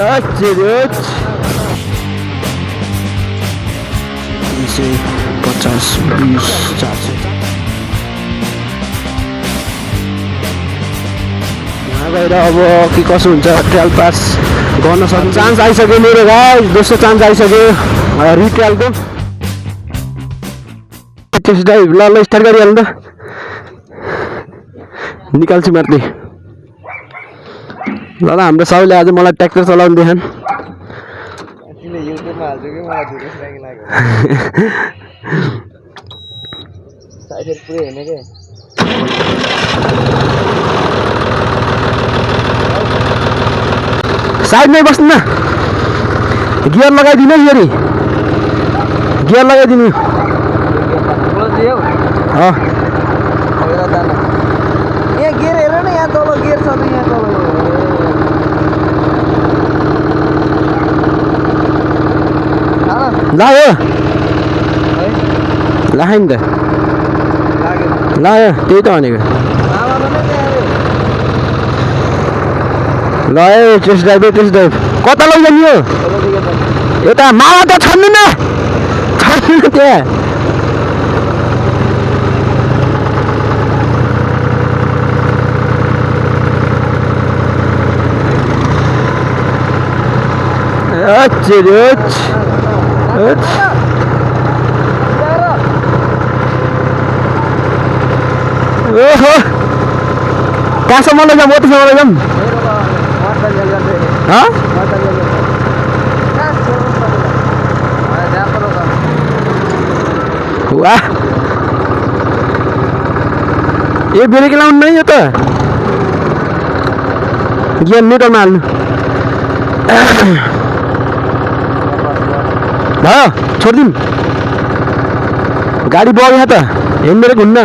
50, 20, 400 यहाँ गएर अब के कसो हुन्छ ट्रायल पास गर्न सक्नु चान्स आइसक्यो मेरो गाइस दोस्रो चान्स आइसक्यो रिट्रायलको टेस्ट ड्राइभ ल स्टार्ट गरिहाल्नु त निकाल्छु मार्दै ल हाम्रो साउले आज मलाई ट्र्याक्टर चलाउनु देखान युट्युबमा हाल्छु कि मलाई धेरै लागि लाग्यो साइडर पुरै हेर्ने के साइडमै बस्नु न गियर लगाइदिनु फेरि गियर लगाइदिनु यहाँ गियर हेर न यहाँ तल गियर छ त यहाँ तल लाग्यो लाग्यो नि त लाग्यो त्यही त भनेको ल टेस्ट ड्राइभ कता लैजाने हो यता माला त छन्नु न त्यहाँ ओहो कहाँसम्म लैजाऊँ मोतीसम्म लैजाऊँ वाह ये ब्रेक लाउनु नै यो त गियर न्युट्रलमा हाल्नु भयो छोडिदिउँ गाडी बग्यो यहाँ त हेर्नु ब्रेक हुन्न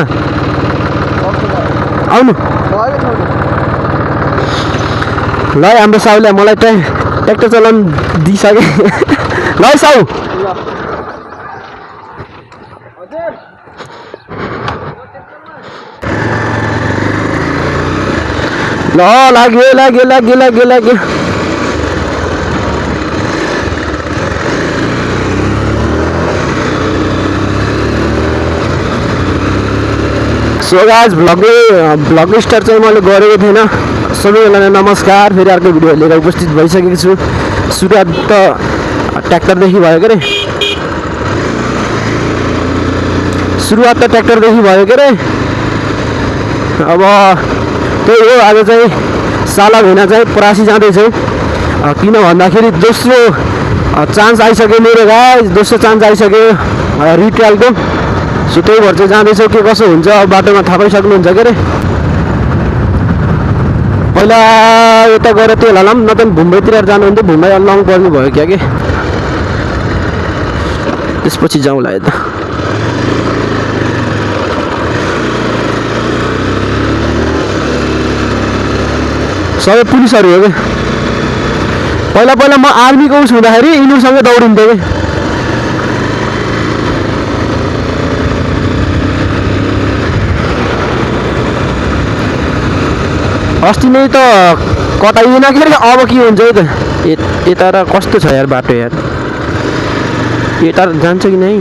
आउनु ल हाम्रो साउले मलाई ट्र्याक्टर चलाउनु दिइसके ल साउ ल लाग्यो सो गाइस भ्लग स्टार्ट चाहिँ मैले गरेको थिएन सबैजनालाई नमस्कार फेरि अर्को भिडियो लिएर उपस्थित भइसकेको छु सुरुवात त ट्र्याक्टरदेखि भयो के अरे अब त्यही हो आज चाहिँ साला भेना चाहिँ परासी जाँदैछौँ किन भन्दाखेरि दोस्रो चान्स आइसक्यो मेरो गाइस दोस्रो चान्स आइसक्यो रिट्रायलको सो त्यही भएर चाहिँ जाँदैछौँ के कसो हुन्छ बाटोमा थाहा पाइसक्नुहुन्छ के अरे पहिला यता गएर तेल हालौँ न त भुम्बईतिर जानुहुन्थ्यो भुम्बई लङ पर्नु भयो क्या के त्यसपछि जाउँला यता सबै पुलिसहरू हो क्या पहिला म आर्मीको उस हुँदाखेरि यिनीहरूसँगै दौडिन्थेँ कि अस्ति नै त कटाइएन के अरे अब के हुन्छ है त यता र कस्तो छ यार बाटो यार यता जान्छ कि नै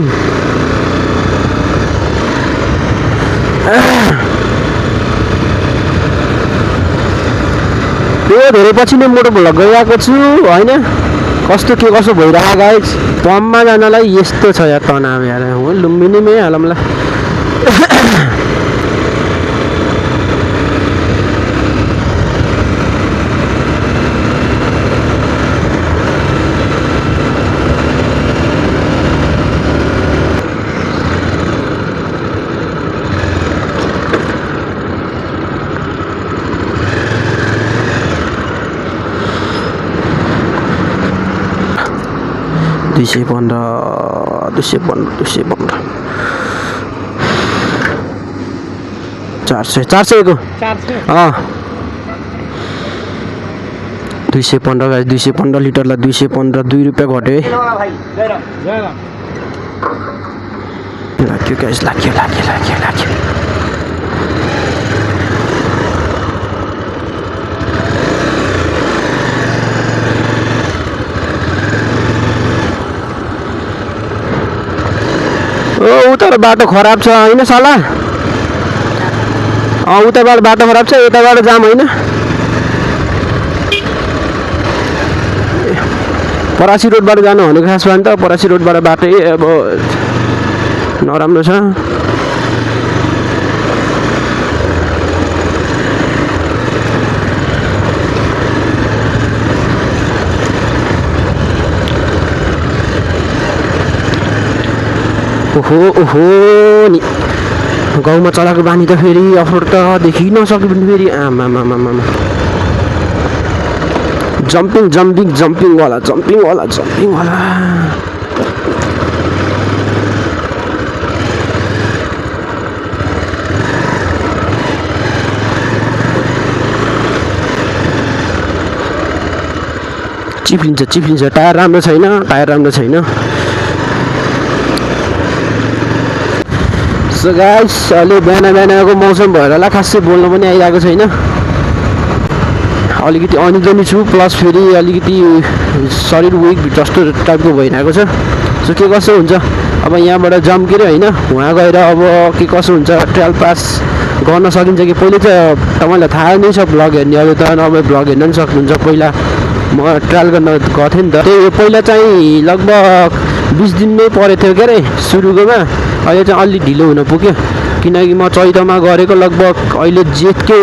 त्यो धेरै पछि नै मोटो भ्लग गइरहेको छु होइन कस्तो के कसो भइरहेको गाइस पम्पमा जानलाई यस्तो छ यार तनाव यार हो लुम्बिनीमै हालौँला दुई सय पन्ध्र 400 को 215 गाइस 215 लिटरलाई 215 2 रुपैयाँ घट्यो है लाग्यो गाइस लाग्यो बाटो खराब छ होइन साला उताबाट बाटो खराब छ यताबाट जाम होइन परासी रोडबाट जानु भनेको खास भयो नि त परासी रोडबाट बाटै अब नराम्रो छ ओहो नि गाउँमा चलाएको बानी त फेरि अफरोड त देखि नसक्यो भने फेरि आमा जम्पिङ वाला चिप्लिन्छ टायर राम्रो छैन सो गाइस अहिले बिहानको मौसम भएर होला खासै बोल्न पनि आइरहेको छैन अलिकति अनिजनी छु प्लस फेरि अलिकति शरीर विक जस्तो टाइपको भइरहेको छ सो के कसो हुन्छ अब यहाँबाट जम्प के होइन वहाँ गएर अब के कसो हुन्छ ट्रायल पास गर्न सकिन्छ कि पहिले चाहिँ तपाईँलाई थाहा नै छ भ्लग हेर्ने अब त नभए भ्लग हेर्न पनि सक्नुहुन्छ पहिला म ट्रायल गर्न गएको थिएँ नि त त्यही पहिला चाहिँ लगभग 20 दिन नै परेको थियो के अरे सुरुकोमा अहिले चाहिँ अलि ढिलो हुन पुग्यो किनकि म चैतमा गरेको लगभग अहिले जेठकै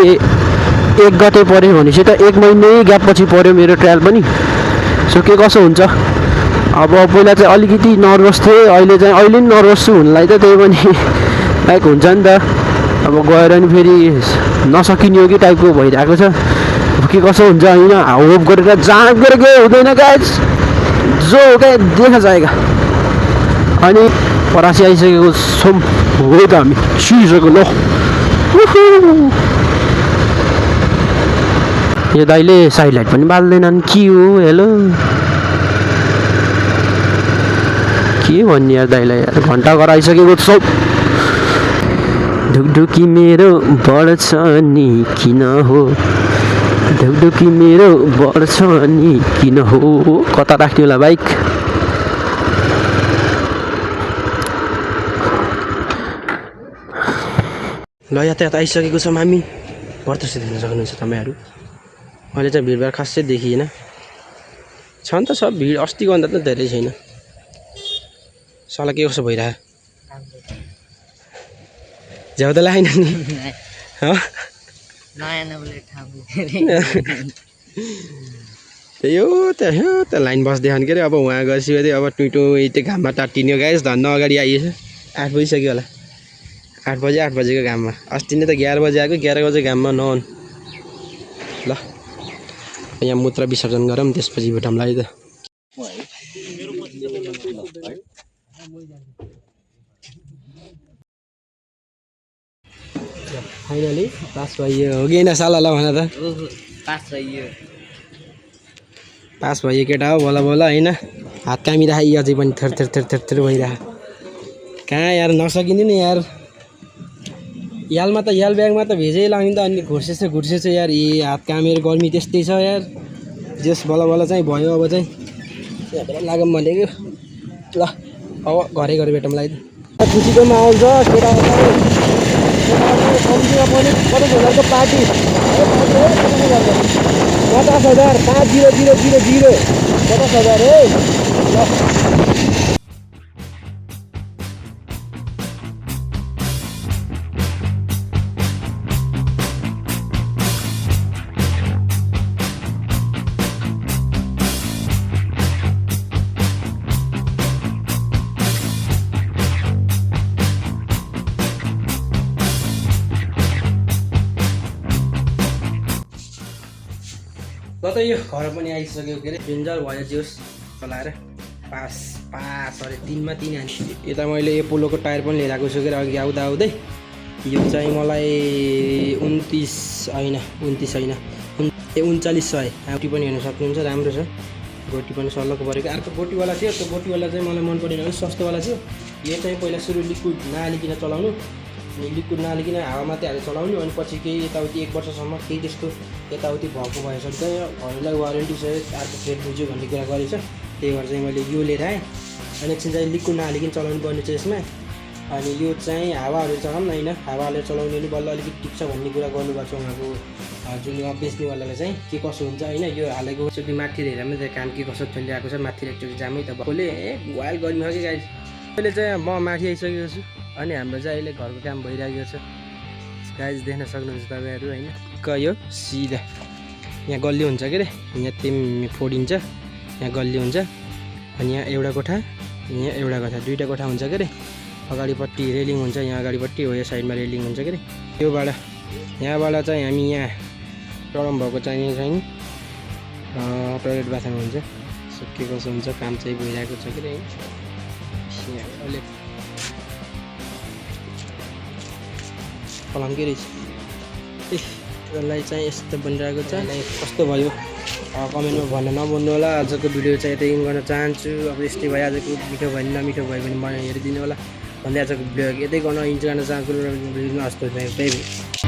1 गते पऱ्यो भनेपछि त 1 महिनै ग्याप पछि पऱ्यो मेरो ट्रायल पनि सो के कसो हुन्छ अब पहिला चाहिँ अलिकति नर्भस थिएँ अहिले पनि नर्भस छु हुनलाई त त्यही पनि लाइक हुन्छ नि त अब गएर नि फेरि नसकिने हो कि टाइपको भइरहेको छ के कसो हुन्छ होइन होप गरेर जहाँ गरेको हुँदैन गाइस जो क्या देखा जाएगा अनि परासी आइसकेको छौँ हो त हामी छिसकेको ल यो दाइले साइड लाइट पनि बाल्दैनन् के हो हेलो के भन्ने यार दाइलाई यार घन्टा घर आइसकेको छौँ ढुकढुकी मेरो बढ्छ नि किन हो ढुकढुकी मेरो बढ्छ नि किन हो कता राख्ने होला बाइक ल यातायात आइसकेको छ हामी प्रत्यक्ष देख्न सक्नुहुन्छ तपाईँहरू अहिले चाहिँ भिडभाड खासै देखिएन छ नि त सब भिड अस्तिको भन्दा त धेरै छैन सला के कसो भइरह झ्याउदा आएन नि त्यही हो त लाइन बस्दै खानु के अरे अब उहाँ गएपछि अब टुइटो त्यो घाममा टाटिने गाइस धन्न अगाडि आइएछ 8 बजिसक्यो होला 8 बजेको घाममा अस्ति नै त 11 बजे आएको 11 बजे घाममा नहुन् ल यहाँ मूत्र विसर्जन गरौँ त्यसपछि भेटौँला है त फाइनली पास भयो हो कि साला ल भन त पास भयो केटा हो बोला होइन हात कामिरहेको अझै पनि थर भइरह कहाँ यार नसकिने नि यार यालमा त याल ब्यागमा त भेजै लाग्ने त अनि घुर्सेछ यार हात कामेर गर्मी त्यस्तै छ यार जेस बला चाहिँ भयो अब चाहिँ लागौँ भनेको ल अब घरै भेटौँलाई त खुसीकोमा आउँछ केटा कम्तीमा पनि 50,000को पार्टी 50,000 50,000 50,000 है त यो घर पनि आइसक्यो के अरे डेन्जर भयो जोस चलाएर पास अरे 3 मा 3 हानि यता मैले एपोलोको टायर पनि लिएर आएको छु के अघि आउँदै यो चाहिँ मलाई 29 होइन 3900 गोटी पनि हेर्न सक्नुहुन्छ राम्रो छ गोटी पनि सल्लको परेको अर्को गोटीवाला थियो त्यो गोटीवाला चाहिँ मलाई मन परेन सस्तोवाला थियो यो चाहिँ पहिला सुरु लिक्विड नहालिकन चलाउनु लिक्विड नहालिकन हावा मात्रै हालेर चलाउनु अनि पछि केही यताउति 1 वर्षसम्म केही त्यस्तो यताउति भएको भएछ चाहिँ घरलाई वारेन्टी सहित अर्को ट्रेड बुझ्यो भन्ने कुरा गरेछ त्यही भएर चाहिँ मैले यो लिएर आएँ अनि एकछिन चाहिँ लिक्विड नहालिकन चलाउनु पर्ने छ यसमा अनि यो चाहिँ हावाहरू चलाउँ होइन हावाले चलाउने नि बल्ल अलिकति टिप्छ भन्ने कुरा गर्नुपर्छ उहाँको जुन बेच्नेवालालाई चाहिँ के कसो हुन्छ होइन यो हालेको एकचोटि माथि हेरेर मात्रै काम के कसो चलिरहेको छ माथि एकचोटि जामै त भएकोले वाइल गर्मी हो कि गाइस अहिले चाहिँ म माथि आइसकेको छु अनि हाम्रो चाहिँ अहिले घरको काम भइरहेको छ गाइस देख्न सक्नुहुन्छ तपाईँहरू होइन यो सिधा यहाँ गल्ली हुन्छ के अरे यहाँ तिमी फोडिन्छ यहाँ गल्ली हुन्छ अनि यहाँ एउटा कोठा यहाँ एउटा कोठा दुईवटा कोठा हुन्छ के अरे अगाडिपट्टि रेलिङ हुन्छ यहाँ अगाडिपट्टि हो यो साइडमा रेलिङ हुन्छ के अरे योबाट यहाँबाट चाहिँ हामी यहाँ चढाउँ भएको चाहिने छैन टोइलेट बाथरुम हुन्छ सो के कसो हुन्छ काम चाहिँ भइरहेको छ कि यहाँ अहिले फलाम के रहेछ यसलाई चाहिँ यस्तो बनिरहेको छ कस्तो भयो कमेन्टमा भन्न नभन्नु होला आजको भिडियो चाहिँ यतै गर्न चाहन्छु अब यस्तै भयो आजको मिठो भयो नमिठो भयो भने मलाई हेरिदिनु होला भन्दै आजको भिडियो यतै गर्न इन्जोय गर्न चाहन्छु हस्तो